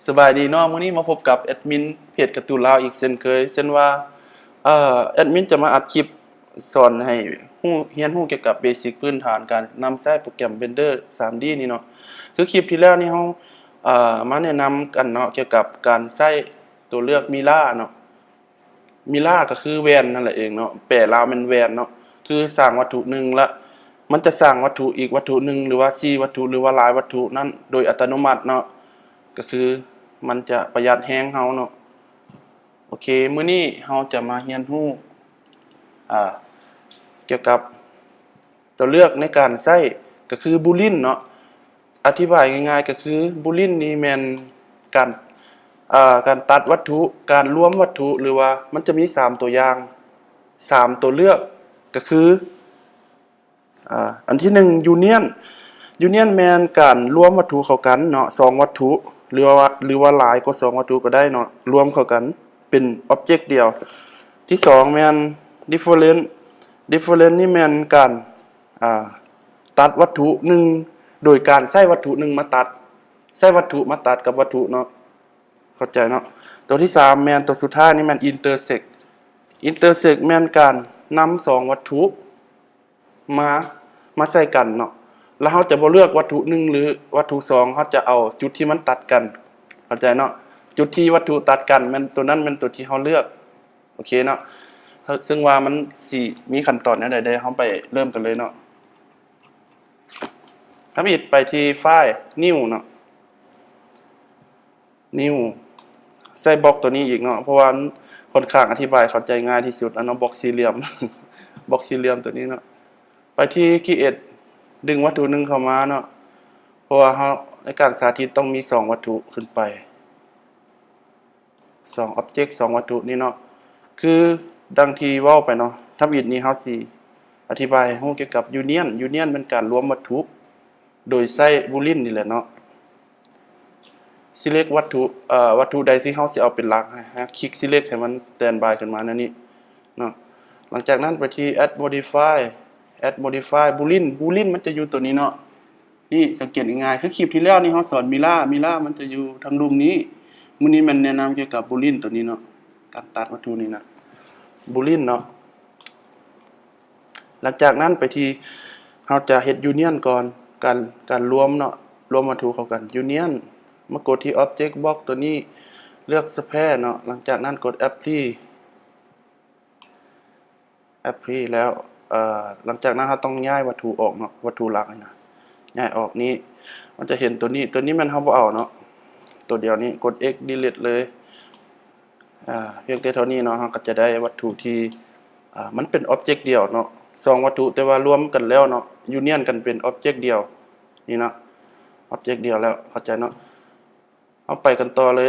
สบายดีเนาะมื้อนี้มาพบกับแอดมินเพจการ์ตูนลาวอีกเช่นเคยเช่นว่าแอดมินจะมาอัดคลิปสอนให้เรียนรู้เกี่ยวกับเบสิกพื้นฐานการนำใช้โปรแกรม Blender 3D นี่เนาะคือคลิปที่แล้วนี่เฮามาแนะนำกันเนาะเกี่ยวกับการใช้ตัวเลือก Mira เนาะ Mira ก็คือแวนนั่นแหละเองเนาะแปลลาวเป็นแวนเนาะคือสร้างวัตถุหนึ่งแล้วมันจะสร้างวัตถุอีกวัตถุหนึ่งหรือว่า4วัตถุหรือว่าหลายวัตถุนั้นโดยอัตโนมัติเนาะก็คือมันจะประหยัดแรงเฮาเนาะโอเคมื้อนี้เฮาจะมาเรียนรู้เกี่ยวกับตัวเลือกในการใช้ก็คือบูลินเนาะอธิบายง่ายๆก็คือบูลินนี่แม่นการการตัดวัตถุการรวมวัตถุหรือว่ามันจะมี3ตัวอย่าง3ตัวเลือกก็คืออันที่1ยูเนียนแม่นการรวมวัตถุเข้ากันเนาะ2วัตถุหรือว่าหลายกว่า2วัตถุก็ได้เนาะรวมเข้ากันเป็นอ็อบเจกต์เดียวที่2แม่น different นี่แม่นการตัดวัตถุหนึ่งโดยการใช้วัตถุหนึ่งมาตัดใช้วัตถุมาตัดกับวัตถุเนาะเข้าใจเนาะตัวที่3แม่นตัวสุดท้ายนี่แม่น intersect แม่นการนำ2วัตถุมาใส่กันเนาะแล้วเราจะบ่เลือกวัตถุ1หรือวัตถุ2เราจะเอาจุดที่มันตัดกันเข้าใจเนาะจุดที่วัตถุตัดกันมันตัวนั้นเป็นตัวที่เราเลือกโอเคเนาะซึ่งว่ามันสิมีขั้นตอนแนวใดๆเฮาไปเริ่มกันเลยเนาะถ้าบิดไปที่ไฟล์นิวเนาะนิวใส่บล็อกตัวนี้อีกเนาะเพราะว่าค่อนข้างอธิบายเข้าใจง่ายที่สุดอันเนาะบล็อกสี่เหลี่ยม บล็อกสี่เหลี่ยมตัวนี้เนาะไปที่ create ดึงวัตถุหนึ่งเข้ามาเนาะเพราะว่าเฮาในการสาธิตต้องมี2วัตถุขึ้นไป2 object 2วัตถุนี่เนาะคือดังที่เว้าไปเนาะทำอิฐนี้เฮาสิอธิบายให้รู้เกี่ยวกับยูเนียนเป็นการรวมวัตถุโดยใช้บูลินนี่แหละเนาะ select วัตถุใดที่เฮาสิเอาเป็นหลักให้คลิก select ให้มัน standby ขึ้นมานั่นนี่เนาะหลังจากนั้นไปที่ add modify boolean มันจะอยู่ตัวนี้เนาะนี่สังเกตง่ายๆคือคลิปที่แล้วนี่เฮาสอน Mira มันจะอยู่ทางรูปนี้มื้อนี้มันแนะนำเกี่ยวกับ boolean ตัวนี้เนาะการตัดวัตถุนี่นะ boolean เนาะหลังจากนั้นไปที่เฮาจะเฮ็ด union ก่อนการรวมเนาะรวมวัตถุเข้ากัน union มากดที่ object box ตัวนี้เลือก sphere เนาะหลังจากนั้นกด apply แล้วหลังจากนั้นเราต้องย้ายวัตถุออกเนาะวัตถุหลักนี่นะย้ายออกนี้มันจะเห็นตัวนี้มันเฮาบ่เอาเนาะตัวเดียวนี้กด x delete เลยเพียงแต่เท่านี้เนาะเราก็จะได้วัตถุที่มันเป็นอ็อบเจกต์เดียวเนาะ2วัตถุแต่ว่ารวมกันแล้วเนาะยูเนียนกันเป็นอ็อบเจกต์เดียวนี่เนาะอ็อบเจกต์เดียวแล้วเข้าใจเนาะเอาไปกันต่อเลย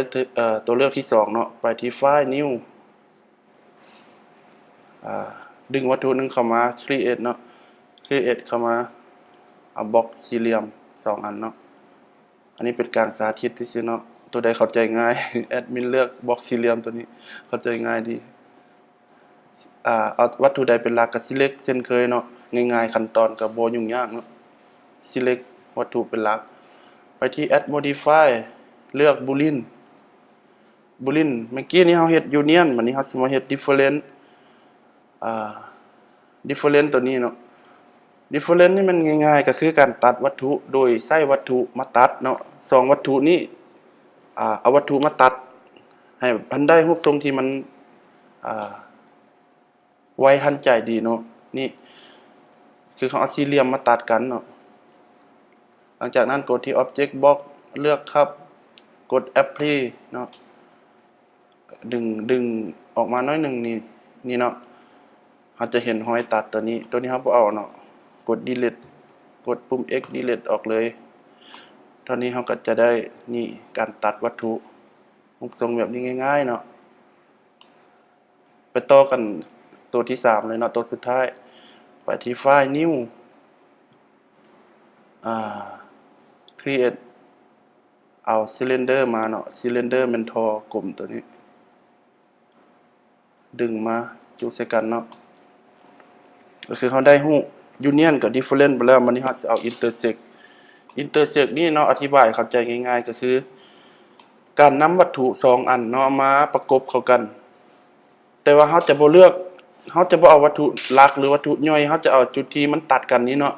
ตัวเลือกที่2เนาะไปที่ไฟล์ new ดึงวัตถุนึงเข้ามา create เนาะ create เข้ามาเอาบล็อกสี่เหลี่ยม2อันเนาะอันนี้เป็นการสาธิตซื่อๆเนาะตัวใดเข้าใจง่ายแอดมินเลือกบล็อกสี่เหลี่ยมตัวนี้เข้าใจง่ายดีเอาวัตถุใดเป็นหลักก็ select เช่นเคยเนาะง่ายๆขั้นตอนก็บ่ยุ่งยากเนาะ select วัตถุเป็นหลักไปที่ add modify เลือก boolean เมื่อกี้นี้เฮาเฮ็ด union บัดนี้เฮาสิมาเฮ็ด differentตัวนี้เนาะ different นี่มันง่ายๆก็คือการตัดวัตถุโดยใช้วัตถุมาตัดเนาะ2วัตถุนี้เอาวัตถุมาตัดให้มันได้รูปทรงที่มันไวทันใจดีเนาะนี่คือเขาเอาสี่เหลี่ยมมาตัดกันเนาะหลังจากนั้นกดที่ object box เลือกครับกด apply เนาะดึงออกมาน้อยหนึ่งนี่เนาะเราจะเห็นรอยตัดตัวนี้เราบ่เอาเนาะกด delete กดปุ่ม x delete ออกเลยตอนนี้เราก็จะได้นี่การตัดวัตถุรูปทรงแบบนี้ง่ายๆเนาะไปต่อกันตัวที่3เลยเนาะตัวสุดท้ายไปที่ไฟล์ new create เอา cylinder มาเนาะ cylinder เป็นทอกลมตัวนี้ดึงมาจุใส่กันเนาะก็คือเขาได้รูป union กับ different ไปแล้วมันนี่เราจะเอา intersect นี่เนาะอธิบายเข้าใจง่ายๆก็คือ การนำวัตถุ2อันเนาะมาประกบเข้ากัน แต่ว่าเราจะบ่เลือกเราจะบ่เอาวัตถุหลักหรือวัตถุย่อยเราจะเอาจุดที่มันตัดกันนี้เนาะ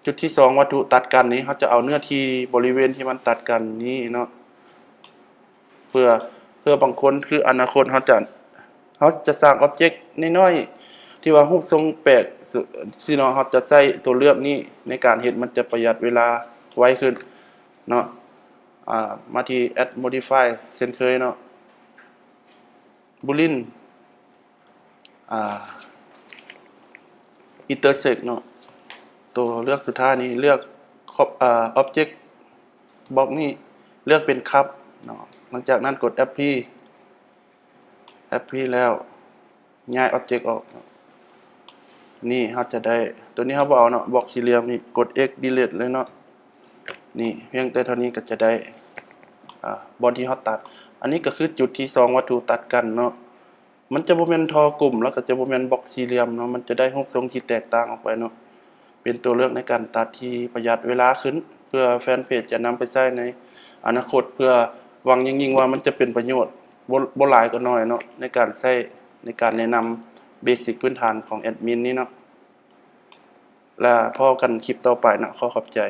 จุดที่2วัตถุตัดกันนี้เราจะเอาเนื้อที่บริเวณที่มันตัดกันนี้เนาะเพื่อบางคนคืออนาคตเราจะสร้างอ็อบเจกต์น้อยๆที่ว่ารูปทรงแปลกสิเนาะเราจะใช้ตัวเลือกนี้ในการเฮ็ดมันจะประหยัดเวลาไวขึ้นเนาะมาที่ add modify เช่นเคยเนาะ boolean intersect เนาะตัวเลือกสุดท้ายนี้เลือกobject box นี้เลือกเป็นครับเนาะหลังจากนั้นกด apply แล้วย้าย object ออกนี่เราจะได้ตัวนี้เราบ่เอาเนาะบล็อกสี่เหลี่ยมนี่กด x delete เลยเนาะนี่เพียงแต่เท่านี้ก็จะได้บอนที่เราตัดอันนี้ก็คือจุดที่2วัตถุตัดกันเนาะมันจะบ่แม่นทอกลุ่มแล้วก็จะบ่แม่นบล็อกสี่เหลี่ยมเนาะมันจะได้รูปทรงที่แตกต่างออกไปเนาะเป็นตัวเลือกในการตัดที่ประหยัดเวลาขึ้นเพื่อแฟนเพจจะนำไปใช้ในอนาคตเพื่อหวังยิ่งๆว่ามันจะเป็นประโยชน์บ่หลายก็น้อยเนาะในการใช้ในการแนะนำเบสิกพื้นฐานของแอดมินนี้เนาะและพอกันคลิปต่อไปนะขอขอบใจ